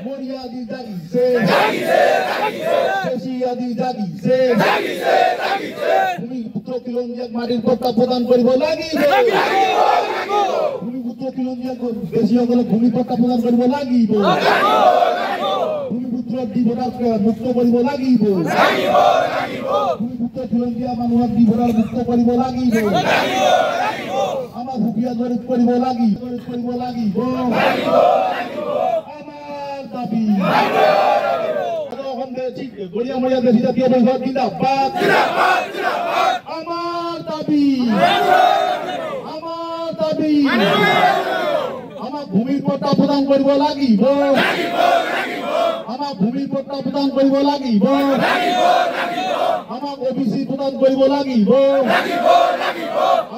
মরিয়াদি জাগিছে বেশিয়াদি জাগিছে ভূমিপুত্র খিলঞ্জিয়াক মাটির পট্টা প্রদান করিব লাগিব ভূমিপুত্র খিলঞ্জিয়াক বেশিসকলক ভূমি পট্টা প্রদান করিব লাগিব ভূমিপুত্র ডিভোটাৰক মুক্ত কৰিব লাগিব ভূমিপুত্ৰ খিলঞ্জিয়া মানুহক ডিভোটাৰ মুক্ত কৰিব লাগিব আমাৰ ভূমিয়া জড়িত কৰিব লাগিব আমাৰ দাবী গড়িয়া মরিয়া দেশি জাতীয় পরিষদ জিন্দাবাদ আমার দাবি আমার ভূমির পট্টা প্রদান করিব লাগিব আমার ভূমির পট্টা প্রদান করিব লাগিব আমাক ওবিসি প্রদান করিব লাগিব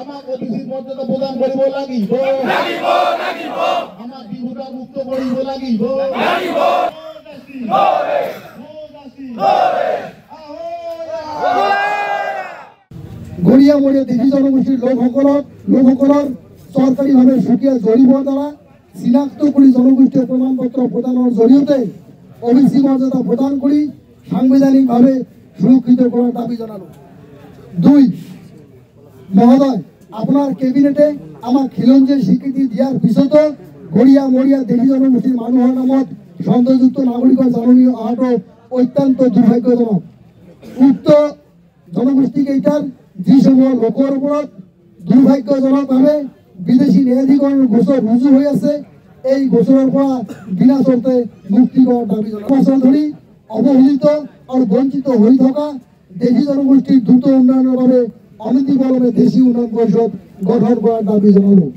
আমাক ওবিসি মর্যাদা প্রদান করিব লাগিব আমাক ডিভোটা মুক্ত করিব লাগিব গড়িয়া মরিয়া দেশী জনগোষ্ঠীর লোকসকলৰ চৰকাৰীভাৱে সুকীয়া জৰিপৰ দ্বাৰা চিনাক্ত কৰি জনগোষ্ঠীয় প্ৰমাণপত্ৰ প্ৰদানৰ জৰিয়তে ওবিসি মৰ্যাদা প্ৰদান কৰি সাংবিধানিকভাৱে সুৰক্ষিত কৰাৰ দাবী জনালোঁ। 2 মহোদয়, আপোনাৰ কেবিনেটে আমাক খিলঞ্জীয়া স্বীকৃতি দিয়াৰ পিছতো গড়িয়া মৰিয়া দেশী জনগোষ্ঠীৰ মানুহৰ নামত সন্দেহযুক্ত নাগৰিকৰ জাননী অহাটো অত্যন্ত দুৰ্ভাগ্যজনক। উক্ত জনগোষ্ঠীকেইটাৰ যিসমূহ লোকৰ ওপৰত দুৰ্ভাগ্যজনকভাৱে বিদেশী ন্যায়াধিকৰণৰ গোচৰ ৰুজু হৈ আছে, এই গোচৰৰ পৰা বিনা চৰ্তে মুক্তি কৰাৰ দাবী জনালোঁ। বছৰ ধৰি অৱহেলিত আৰু বঞ্চিত হৈ থকা দেশী জনগোষ্ঠীৰ দ্ৰুত উন্নয়নৰ বাবে অনতিপলমে দেশী উন্নয়ন পৰিষদ গঠন কৰাৰ দাবী জনালোঁ।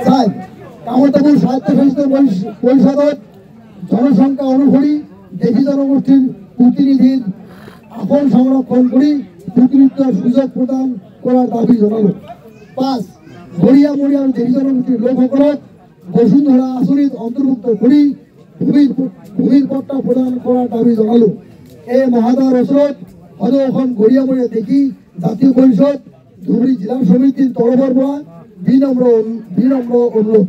4 কামতাপুৰ স্বায়ত্তশাসিত পৰিষদত জনসংখ্যা অনুসৰি দেশী জনগোষ্ঠীৰ প্ৰতিনিধিৰ আসন সংৰক্ষণ কৰি প্ৰতিনিধিত্বৰ সুযোগ প্ৰদান কৰাৰ দাবী জনালোঁ। 5 গড়িয়া মৰিয়া আৰু দেশী জনগোষ্ঠীৰ লোকসকলক বসুন্ধৰা আঁচনিত অন্তৰ্ভুক্ত কৰি ভূমিৰ পট্টা প্ৰদান কৰাৰ দাবী জনালোঁ। এই মহাদাৰ ওচৰত সদৌ গড়িয়া মৰিয়া দেশী জাতীয় পৰিষদ ধুবুৰী জিলা সমিতিৰ তৰফৰ পৰা বিনম্ৰ অনুৰোধ।